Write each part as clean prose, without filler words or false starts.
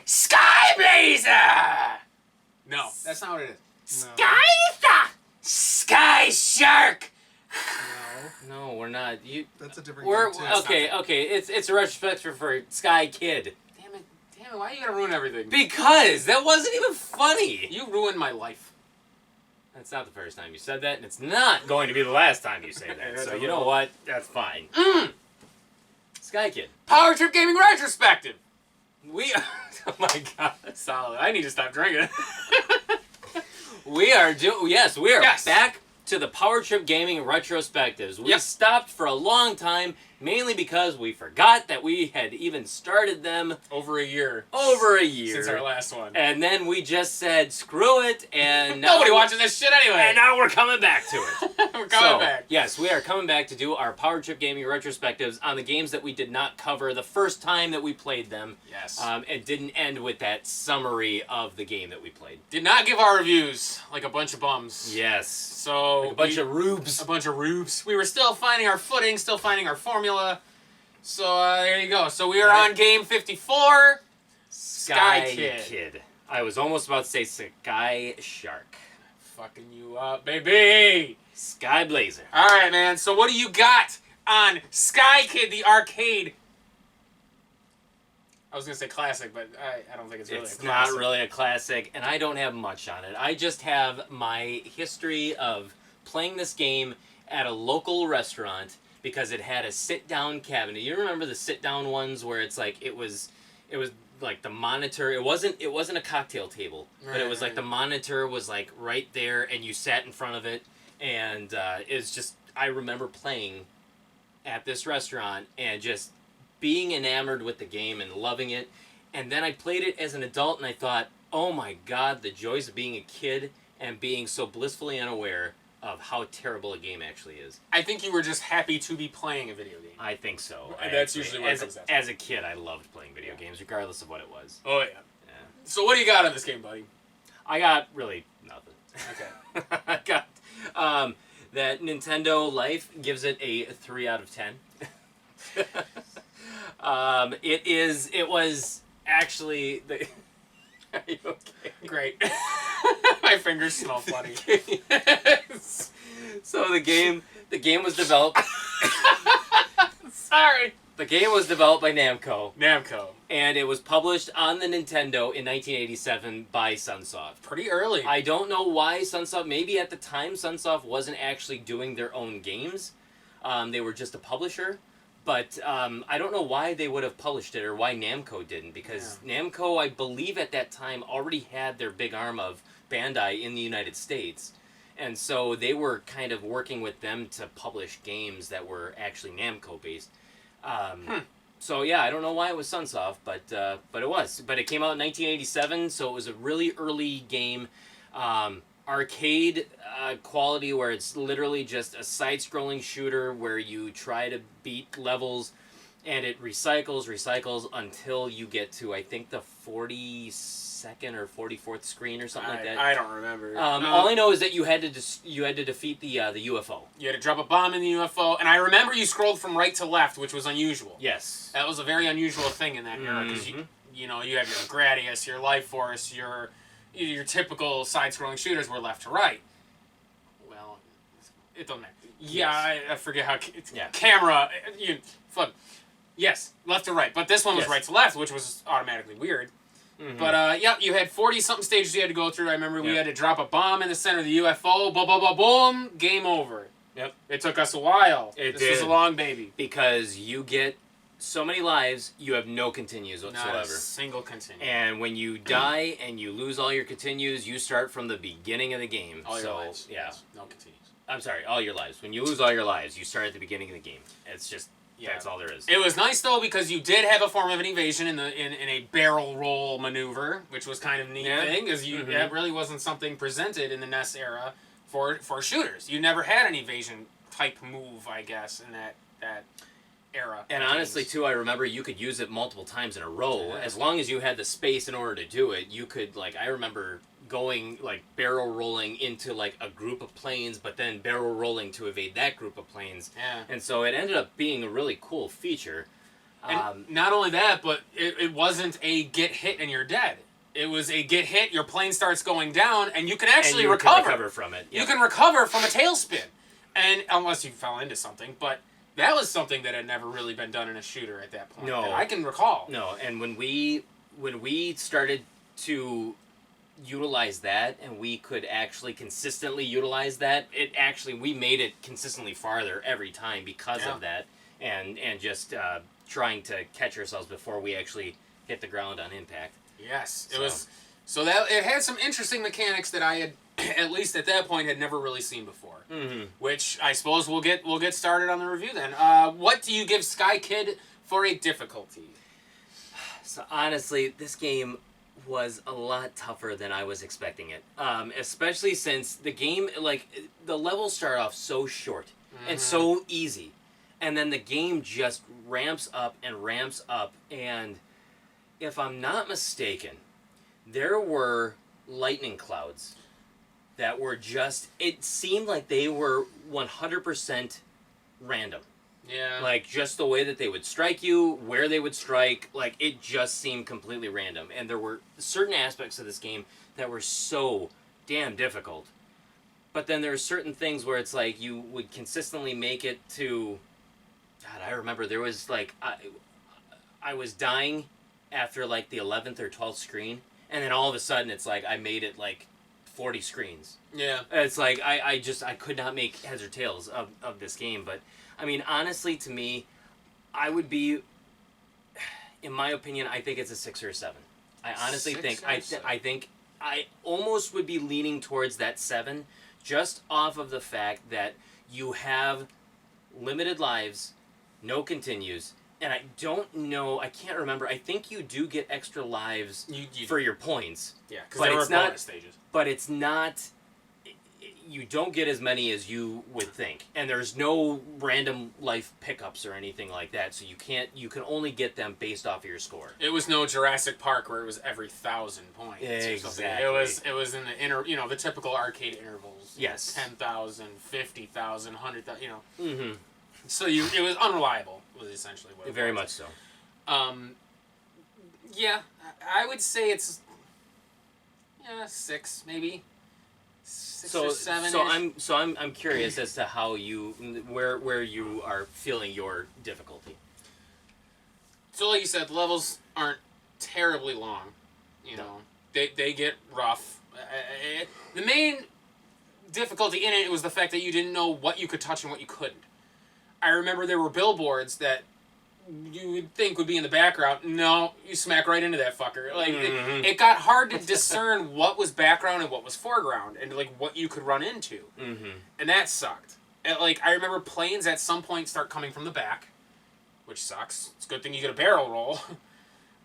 Sky Blazer! No, that's not what it is. Sky Shark! No, we're not. That's a different game too. Okay. It's a retrospective for Sky Kid. Damn it, why are you gonna ruin everything? Because that wasn't even funny. You ruined my life. That's not the first time you said that, and it's not going to be the last time you say that. So you know what? That's fine. Sky Kid. Power Trip Gaming Retrospective! Oh my god. Solid. I need to stop drinking. We are back to the Power Trip Gaming Retrospectives. We stopped for a long time, mainly because we forgot that we had even started them Over a year. Since our last one. And then we just said, screw it, and now Nobody watching this shit anyway. And now we're coming back to it. We're coming back. Yes, we are coming back to do our Power Trip Gaming Retrospectives on the games that we did not cover the first time that we played them. Yes. And didn't end with that summary of the game that we played. Did not give our reviews like a bunch of bums. Yes. So Like a bunch of rubes. A bunch of rubes. We were still finding our footing, still finding our formula. So there you go. So we are on game 54. Sky Kid. I was almost about to say Sky Shark. Fucking you up, baby. Sky Blazer. All right, man. So what do you got on Sky Kid, the arcade? I was gonna say classic, but I don't think it's really a classic. It's not really a classic, and I don't have much on it. I just have my history of playing this game at a local restaurant because it had a sit-down cabinet. You remember the sit-down ones where it's like it was like the monitor. It wasn't a cocktail table, but it was like the monitor was like right there, and you sat in front of it, and it's just I remember playing at this restaurant and just being enamored with the game and loving it. And then I played it as an adult, and I thought, oh my god, the joys of being a kid and being so blissfully unaware of how terrible a game actually is. I think you were just happy to be playing a video game. I think so. And that's usually what it comes down to. As a kid, I loved playing video games, regardless of what it was. Oh, yeah. So what do you got on this game, buddy? I got really nothing. Okay. I got that Nintendo Life gives it a 3 out of 10. It was actually the... Are you okay? Great. My fingers smell funny. So the game was developed. Sorry. The game was developed by Namco. Namco. And it was published on the Nintendo in 1987 by Sunsoft. Pretty early. I don't know why Sunsoft, maybe at the time Sunsoft wasn't actually doing their own games. They were just a publisher. But I don't know why they would have published it or why Namco didn't. Because Namco, I believe at that time, already had their big arm of Bandai in the United States. And so they were kind of working with them to publish games that were actually Namco based. So yeah, I don't know why it was Sunsoft, but it was. But it came out in 1987, so it was a really early game. Arcade quality where it's literally just a side-scrolling shooter where you try to beat levels and it recycles until you get to, I think, the 42nd or 44th screen or something like that. I don't remember. All I know is that you had to defeat the UFO. You had to drop a bomb in the UFO, and I remember you scrolled from right to left, which was unusual. Yes. That was a very unusual thing in that era, because you know, you have your Gradius, your Life Force, your typical side-scrolling shooters were left to right. Well, it don't matter. Yeah, I forget how... Camera... Yes, left to right. But this one was right to left, which was automatically weird. But, you had 40-something stages you had to go through. I remember we had to drop a bomb in the center of the UFO. Boom, boom, boom, boom. Game over. Yep. It took us a while. This was a long baby. Because you get so many lives, you have no continues whatsoever. Not a single continue. And when you die and you lose all your continues, you start from the beginning of the game. All your lives. Yeah. No continues. I'm sorry, all your lives. When you lose all your lives, you start at the beginning of the game. It's just, that's all there is. It was nice, though, because you did have a form of an evasion in a barrel roll maneuver, which was kind of a neat thing, because that really wasn't something presented in the NES era for shooters. You never had an evasion type move, I guess, in that era. And honestly, too, I remember you could use it multiple times in a row. Yeah. As long as you had the space in order to do it, you could, like, I remember going, like, barrel rolling into, like, a group of planes, but then barrel rolling to evade that group of planes. Yeah. And so it ended up being a really cool feature. And not only that, but it wasn't a get hit and you're dead. It was a get hit, your plane starts going down, and you can actually recover. Can recover from it. Yep. You can recover from a tailspin. And unless you fell into something, but that was something that had never really been done in a shooter at that point. No. That I can recall. No, and when we started to utilize that, and we could actually consistently utilize that, we made it consistently farther every time because of that, and just trying to catch ourselves before we actually hit the ground on impact. Yes, it was. So that it had some interesting mechanics that I had, at least at that point, had never really seen before. Mm-hmm. Which I suppose we'll get started on the review then. What do you give Sky Kid for a difficulty? So honestly, this game was a lot tougher than I was expecting it. Especially since the game, like, the levels start off so short and so easy, and then the game just ramps up, and if I'm not mistaken, there were lightning clouds that were just, it seemed like they were 100% random. Yeah. Like, just the way that they would strike you, where they would strike, like, it just seemed completely random. And there were certain aspects of this game that were so damn difficult. But then there are certain things where it's like, you would consistently make it to, God, I remember there was, like, I was dying after, like, the 11th or 12th screen, and then all of a sudden it's like, I made it, like, 40 screens. Yeah. It's like, I could not make heads or tails of this game. But, I mean, honestly, to me, I would be, in my opinion, I think it's a 6 or a 7. I honestly think, I think I almost would be leaning towards that 7, just off of the fact that you have limited lives, no continues, and I don't know, I can't remember, I think you do get extra lives for your points. Yeah, because there were bonus stages. But it's not, you don't get as many as you would think. And there's no random life pickups or anything like that, so you can only get them based off of your score. It was no Jurassic Park where it was every 1,000 points or something. Exactly. It was in the the typical arcade intervals. Yes. 10,000, 50,000, 100,000, Mm-hmm. So it was unreliable, was essentially what it was. Very much so. Yeah, I would say it's 6 maybe. 6 or 7. So I'm curious as to how where you are feeling your difficulty. So like you said, the levels aren't terribly long. You know, they get rough. The main difficulty in it was the fact that you didn't know what you could touch and what you couldn't. I remember there were billboards that you would think would be in the background. No, you smack right into that fucker. Like it got hard to discern what was background and what was foreground, and like what you could run into, and that sucked. And, like, I remember planes at some point start coming from the back, which sucks. It's a good thing you get a barrel roll.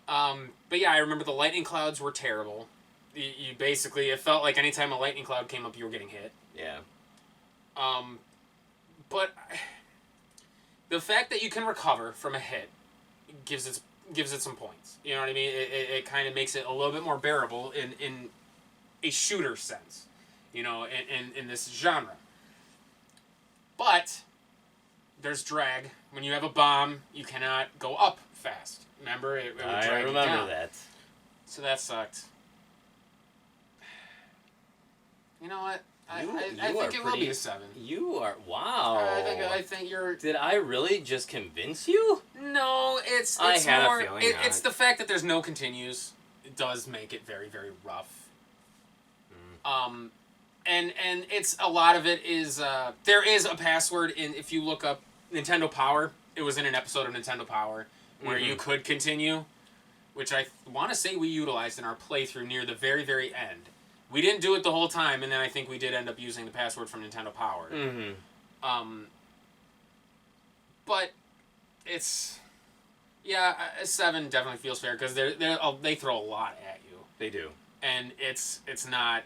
But yeah, I remember the lightning clouds were terrible. You basically, it felt like anytime a lightning cloud came up, you were getting hit. Yeah. But the fact that you can recover from a hit gives it some points. You know what I mean? It kind of makes it a little bit more bearable in a shooter sense, you know, in this genre. But there's drag. When you have a bomb, you cannot go up fast. Remember? It would drag you down. I remember that. So that sucked. You know what? I think it will be a 7. You are, wow. I think you're. Did I really just convince you? No, it's I had more. a feeling It's the fact that there's no continues. It does make it very, very rough. And it's a lot of it is there is a password in, if you look up Nintendo Power. It was in an episode of Nintendo Power where you could continue, which I want to say we utilized in our playthrough near the very, very end. We didn't do it the whole time, and then I think we did end up using the password from Nintendo Power. But it's, a 7 definitely feels fair because they throw a lot at you. They do, and it's not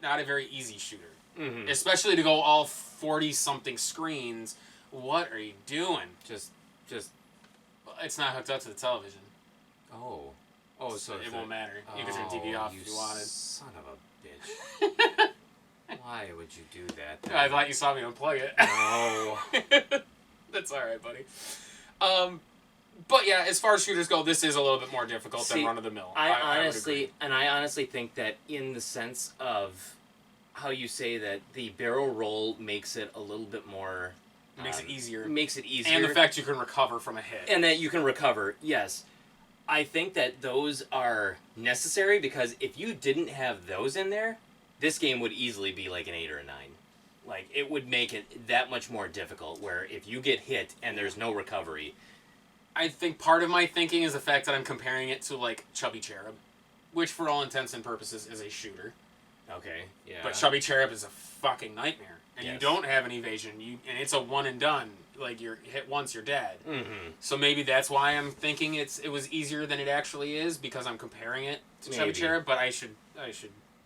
a very easy shooter, especially to go all 40-something screens. What are you doing? Just. It's not hooked up to the television. Oh, so it won't matter. You can turn TV off if you wanted. Son of a bitch. Why would you do that? I thought you saw me unplug it. No. That's alright, buddy. But yeah, as far as shooters go, this is a little bit more difficult than run of the mill. I honestly think that in the sense of how you say that the barrel roll makes it a little bit more. Makes it easier. Makes it easier. And the fact you can recover from a hit. And that you can recover, yes. I think that those are necessary because if you didn't have those in there, this game would easily be like an 8 or a 9. Like, it would make it that much more difficult, where if you get hit and there's no recovery... I think part of my thinking is the fact that I'm comparing it to, like, Chubby Cherub, which, for all intents and purposes, is a shooter. Okay, yeah. But Chubby Cherub is a fucking nightmare. And Yes. you don't have an evasion. And it's a one and done. Like, you're hit once, you're dead. Mm-hmm. So maybe that's why I'm thinking it was easier than it actually is, because I'm comparing it to Chubby Maybe. Cherub, but I should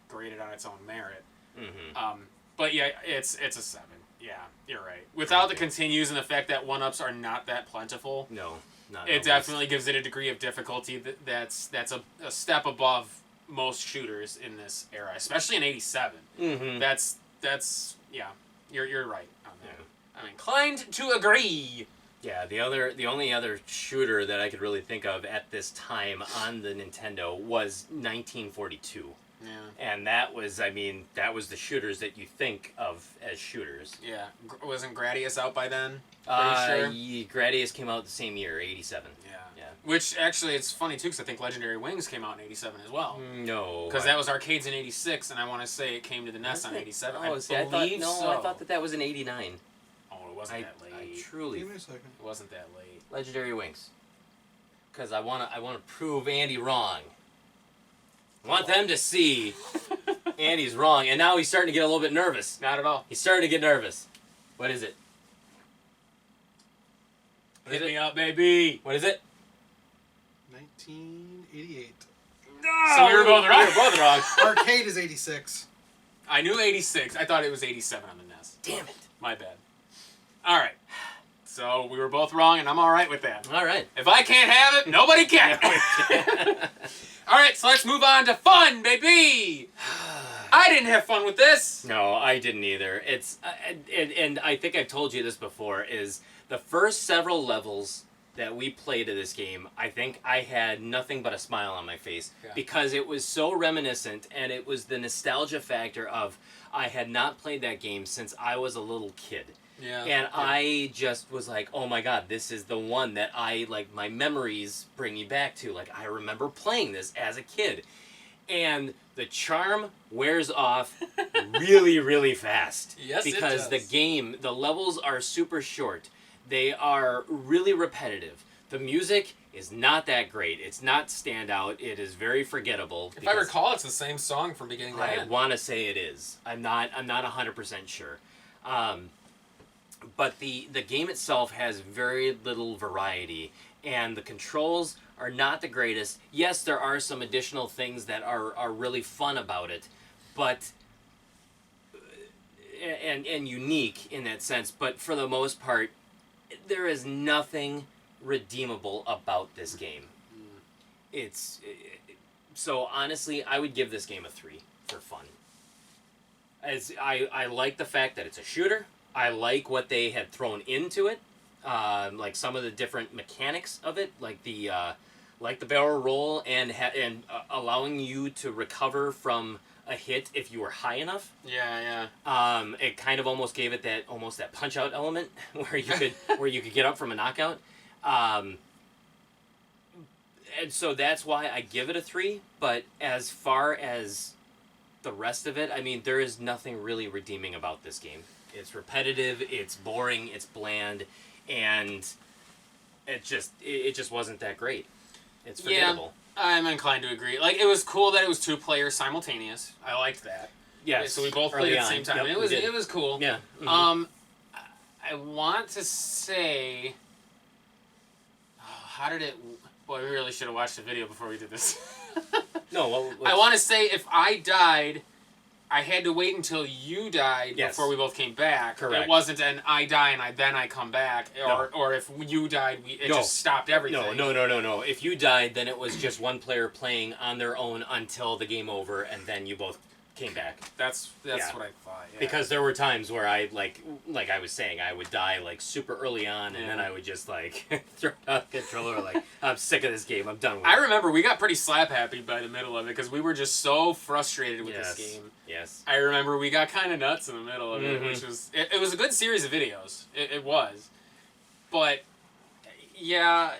grade it on its own merit. Mm-hmm. But yeah, it's a 7. Yeah, you're right. Without the continues and the fact that 1-ups are not that plentiful, No, not it definitely gives it a degree of difficulty that's a step above most shooters in this era, especially in '87. Mm-hmm. That's yeah, you're right on that. Yeah. I'm inclined to agree. Yeah, the only other shooter that I could really think of at this time on the Nintendo was 1942. Yeah. And that was the shooters that you think of as shooters. Yeah. Wasn't Gradius out by then? Pretty sure. Gradius came out the same year, 87. Yeah. Which, actually, it's funny, too, because I think Legendary Wings came out in 87 as well. No. Because that was arcades in 86, and I want to say it came to the NES on 87. Oh, I see, believe so. I thought that was in 89. Oh, it wasn't that late. I truly... Give me a second. It wasn't that late. Legendary Wings. Because I wanna prove Andy wrong. I want them to see Andy's wrong, and now he's starting to get a little bit nervous. Not at all. He's starting to get nervous. What is it? Hit me up, baby. What is it? 1988. So we were both wrong. We were both wrong. Arcade is 86. I knew 86. I thought it was 87 on the NES. Damn it. My bad. All right. So we were both wrong, and I'm all right with that. All right. If I can't have it, nobody can. All right, so let's move on to fun, baby. I didn't have fun with this. No, I didn't either. It's and I think I've told you this before, is the first several levels that we played of this game, I think I had nothing but a smile on my face because it was so reminiscent, and it was the nostalgia factor of I had not played that game since I was a little kid. Yeah. And I just was like, oh my god, this is the one that my memories bring me back to. Like, I remember playing this as a kid. And the charm wears off really, really fast. Yes, it because does. the levels are super short. They are really repetitive. The music is not that great. It's not standout. It is very forgettable. If I recall, it's the same song from beginning to I end. want to say it is. I'm not 100% sure. But the game itself has very little variety, and the controls are not the greatest. Yes, there are some additional things that are really fun about it, but and unique in that sense, but for the most part, there is nothing redeemable about this game. So honestly, I would give this game a 3 for fun. As I like the fact that it's a shooter. I like what they had thrown into it, like some of the different mechanics of it, like the barrel roll and allowing you to recover from a hit if you were high enough. Yeah. It kind of almost gave it that punch out element where you could get up from a knockout. And so that's why I give it a 3. But as far as the rest of it, I mean, there is nothing really redeeming about this game. It's repetitive, it's boring, it's bland, and it just wasn't that great. It's forgettable. Yeah, I'm inclined to agree. Like, it was cool that it was 2 players simultaneous. I liked that. Yes. So we both played at the same time. Yep, It was cool. Yeah. Mm-hmm. I want to say, how did it? Boy, we really should have watched the video before we did this. No, I want to say if I died, I had to wait until you died before we both came back. Correct. It wasn't an I die and then I come back, or if you died, it just stopped everything. No. If you died, then it was just one player playing on their own until the game over, and then you both came back. That's Yeah. what I thought. Yeah. Because there were times where I like I was saying, I would die like super early on, and then I would just like throw out the controller. Like, I'm sick of this game. I'm done with it. I remember we got pretty slap happy by the middle of it because we were just so frustrated with Yes. this game. Yes. I remember we got kind of nuts in the middle of it, Mhm. which was it was a good series of videos. It was, but yeah,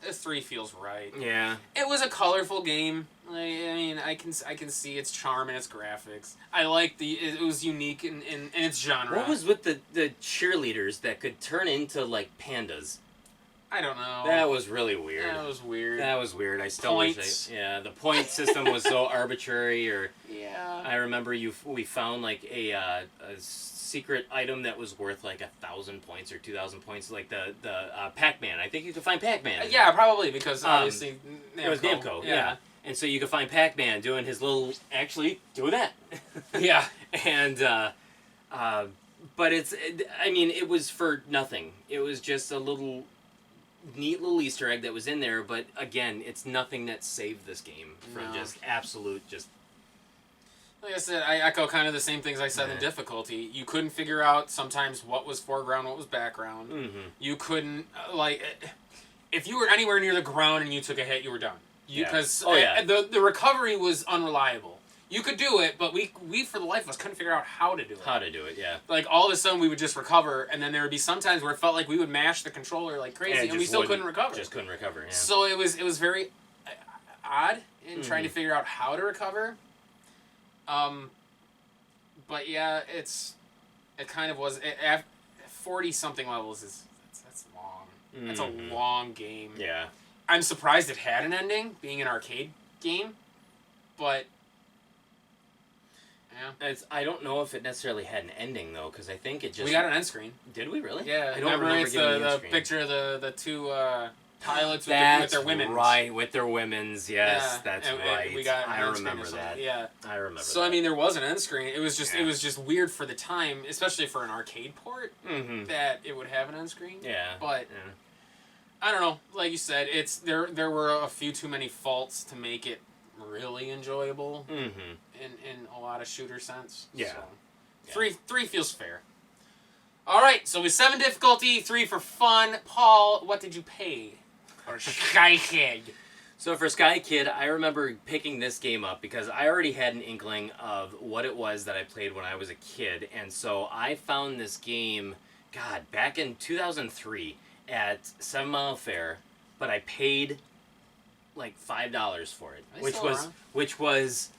this 3 feels right. Yeah. It was a colorful game. I mean, I can see its charm and its graphics. I like it was unique in its genre. What was with the cheerleaders that could turn into like pandas? I don't know. That was really weird. That was weird. That was weird. I still Points. wish the point system was so arbitrary. Or Yeah. I remember we found like a secret item that was worth like 1,000 points or 2,000 points, like the Pac-Man. I think you could find Pac-Man. Yeah, probably because obviously it was Namco. Yeah. And so you could find Pac-Man doing his little, actually, do that. Yeah. And, but it was for nothing. It was just a neat little Easter egg that was in there, but again, it's nothing that saved this game from just absolute, Like I said, I echo kind of the same things I said in difficulty. You couldn't figure out sometimes what was foreground, what was background. Mm-hmm. You couldn't, if you were anywhere near the ground and you took a hit, you were done. Because the recovery was unreliable. You could do it, but we for the life of us couldn't figure out how to do it. How to do it, yeah. Like, all of a sudden, we would just recover, and then there would be some times where it felt like we would mash the controller like crazy, and we still couldn't recover. Just couldn't recover, yeah. So it was very odd in trying to figure out how to recover. But yeah, it kind of was, at 40-something levels, that's long. That's a long game. Yeah. I'm surprised it had an ending, being an arcade game, but yeah. I don't know if it necessarily had an ending, though, because I think it just... We got an end screen. Did we really? Yeah, I don't remember it's getting the screen. picture of the two pilots with That's their women. right, with their women's, yes, Yeah, that's and right. we got an I end screen remember or something. that. Yeah. I remember So, that. I mean, there was an end screen. It was just weird for the time, especially for an arcade port, that it would have an end screen. Yeah. But, I don't know. Like you said, there were a few too many faults to make it really enjoyable in a lot of shooter sense. Yeah. So, Three feels fair. All right, so with 7 difficulty, 3 for fun. Paul, what did you pay for Sky Kid? So for Sky Kid, I remember picking this game up because I already had an inkling of what it was that I played when I was a kid, and so I found this game, back in 2003 at 7 Mile Fair, but I paid like $5 for it, which was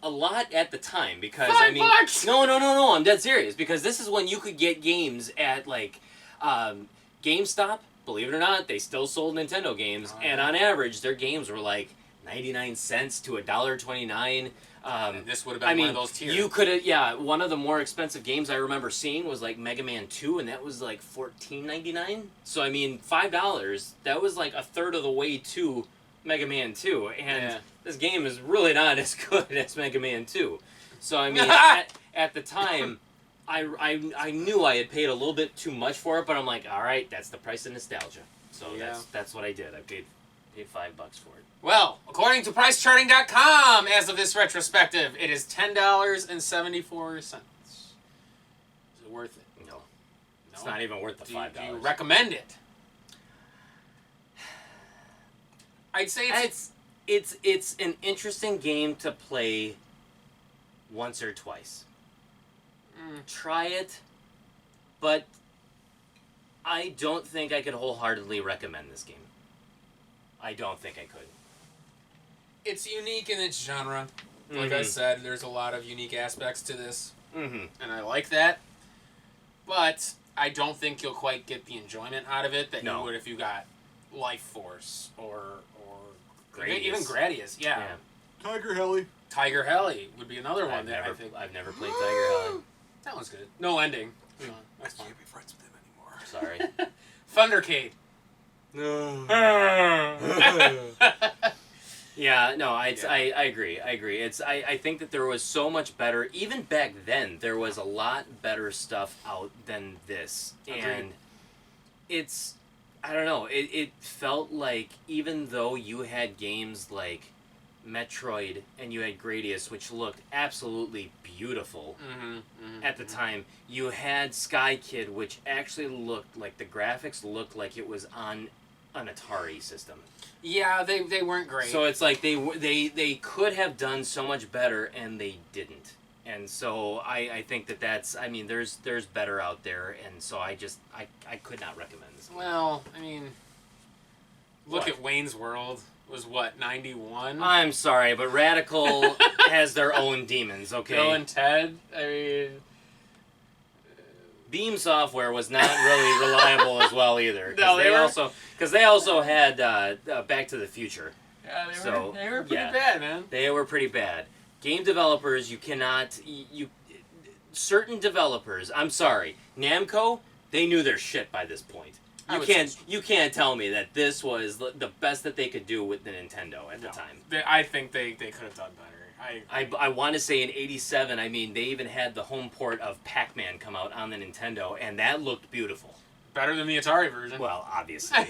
a lot at the time because $5? No, I'm dead serious because this is when you could get games at like GameStop. Believe it or not, they still sold Nintendo games, and on average, their games were like 99 cents to $1.29. This would have been one of those tiers. You could have, one of the more expensive games I remember seeing was like Mega Man 2, and that was like $14.99. So I mean, $5, that was like a third of the way to Mega Man 2, and this game is really not as good as Mega Man 2. So I mean, at the time, I knew I had paid a little bit too much for it, but I'm like, all right, that's the price of nostalgia. So that's what I did. I paid $5 for it. Well, according to PriceCharting.com, as of this retrospective, it is $10.74. Is it worth it? No. It's not even worth the $5. Do you recommend it? I'd say it's an interesting game to play once or twice. Try it, but I don't think I could wholeheartedly recommend this game. I don't think I could. It's unique in its genre. Like I said, there's a lot of unique aspects to this, and I like that. But I don't think you'll quite get the enjoyment out of it that you would if you got Life Force or Gradius. Even Gradius. Yeah. Tiger Heli. Tiger Heli would be another one that I think. I've never played Tiger Heli. That one's good. No ending. That's fine. Can't be friends with him anymore. Sorry. Thundercade. No. Yeah, no, I agree. I agree. I think that there was so much better. Even back then, there was a lot better stuff out than this. Agreed. And it's, I don't know, it felt like even though you had games like Metroid, and you had Gradius, which looked absolutely beautiful at the time. You had Sky Kid, which actually looked like the graphics looked like it was on an Atari system. Yeah, they weren't great. So it's like they could have done so much better, and they didn't. And so I think that's, I mean, there's better out there, and so I could not recommend this game. Well, I mean, look at Wayne's World. Was what, 91? I'm sorry, but Radical has their own demons, okay? Bill and Ted? I mean... Beam Software was not really reliable as well either. No, they were... Because they also had Back to the Future. Yeah, they were pretty bad, man. They were pretty bad. Game developers, you cannot... certain developers, I'm sorry, Namco, they knew their shit by this point. You can't tell me that this was the best that they could do with the Nintendo at the time. I think they could have done better. I want to say in '87, I mean, they even had the home port of Pac-Man come out on the Nintendo, and that looked beautiful. Better than the Atari version. Well, obviously.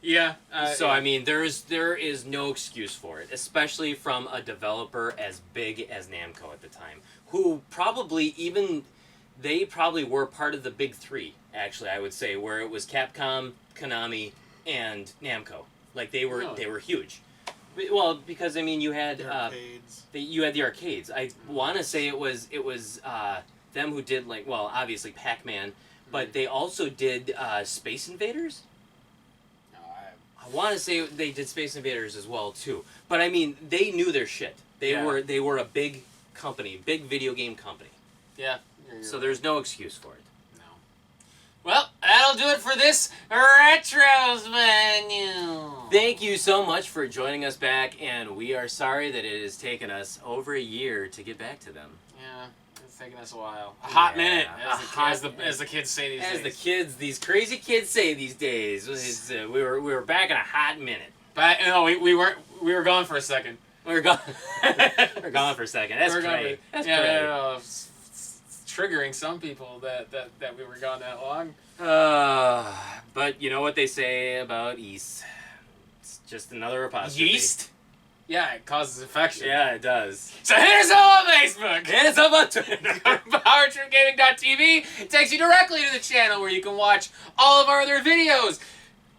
Yeah. So, I mean, there is no excuse for it, especially from a developer as big as Namco at the time, who probably they probably were part of the big three, actually, I would say, where it was Capcom, Konami, and Namco. Like, they were huge. Well, because, I mean, you had... The arcades. You had the arcades. I want to say it was them who did, like, well, obviously Pac-Man, but they also did Space Invaders? I want to say they did Space Invaders as well, too. But, I mean, they knew their shit. They were a big company, big video game company. Yeah. So there's no excuse for it. No. Well, that'll do it for this Retros menu. Thank you so much for joining us back, and we are sorry that it has taken us over a year to get back to them. Yeah, it's taken us a while. A hot minute, as the kids say these days. As the kids, these crazy kids say these days. We were back in a hot minute. But no, we were gone for a second. We were gone. We're gone for a second. That's great. That's great. No, it's triggering some people that we were gone that long. But you know what they say about yeast? It's just another apostrophe. Yeast? Yeah, it causes infection. Yeah, it does. So hit us up on Facebook. Hit us up on Twitter. PowerTripGaming.tv. It takes you directly to the channel where you can watch all of our other videos.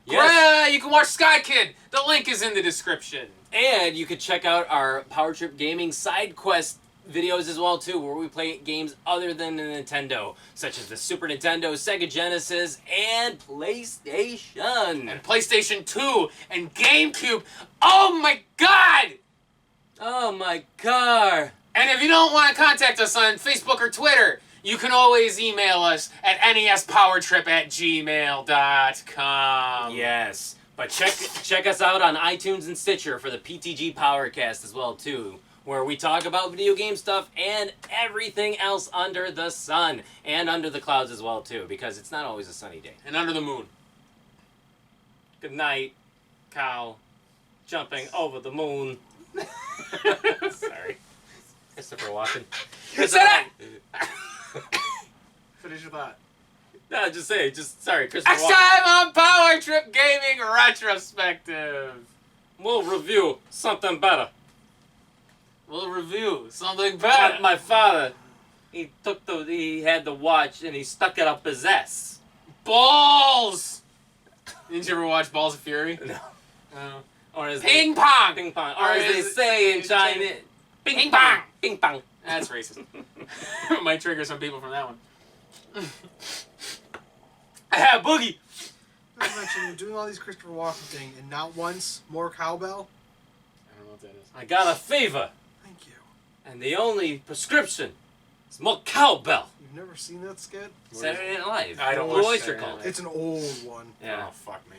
Yes. You can watch Sky Kid. The link is in the description. And you can check out our Power Trip Gaming side quest videos as well too, where we play games other than the Nintendo, such as the Super Nintendo, Sega Genesis, and PlayStation. And PlayStation 2 and GameCube. Oh my god! Oh my god! And if you don't want to contact us on Facebook or Twitter, you can always email us at nespowertrip@gmail.com. Yes, but check us out on iTunes and Stitcher for the PTG Powercast as well too, where we talk about video game stuff and everything else under the sun. And under the clouds as well, too, because it's not always a sunny day. And under the moon. Good night, cow. Jumping over the moon. Sorry. Christopher Walken. Shut up! Finish your thought. No, sorry, Christopher Next Walken. time on Power Trip Gaming Retrospective. We'll review something better. We'll review something better. My father, he had the watch and he stuck it up his ass. Balls! Didn't you ever watch Balls of Fury? No. Or as Ping pong! Ping pong. Or as they say in China, Ping pong! Ping pong. That's racist. Might trigger some people from that one. I have Boogie! Not to mention, you're doing all these Christopher Walken things, and not once more cowbell. I don't know what that is. I got a fever. Thank you. And the only prescription is more cowbell. You've never seen that skit? Saturday Night Live. I don't Blue watch Oyster Saturday Night Cult. Live. It's an old one. Yeah. Oh, fuck me.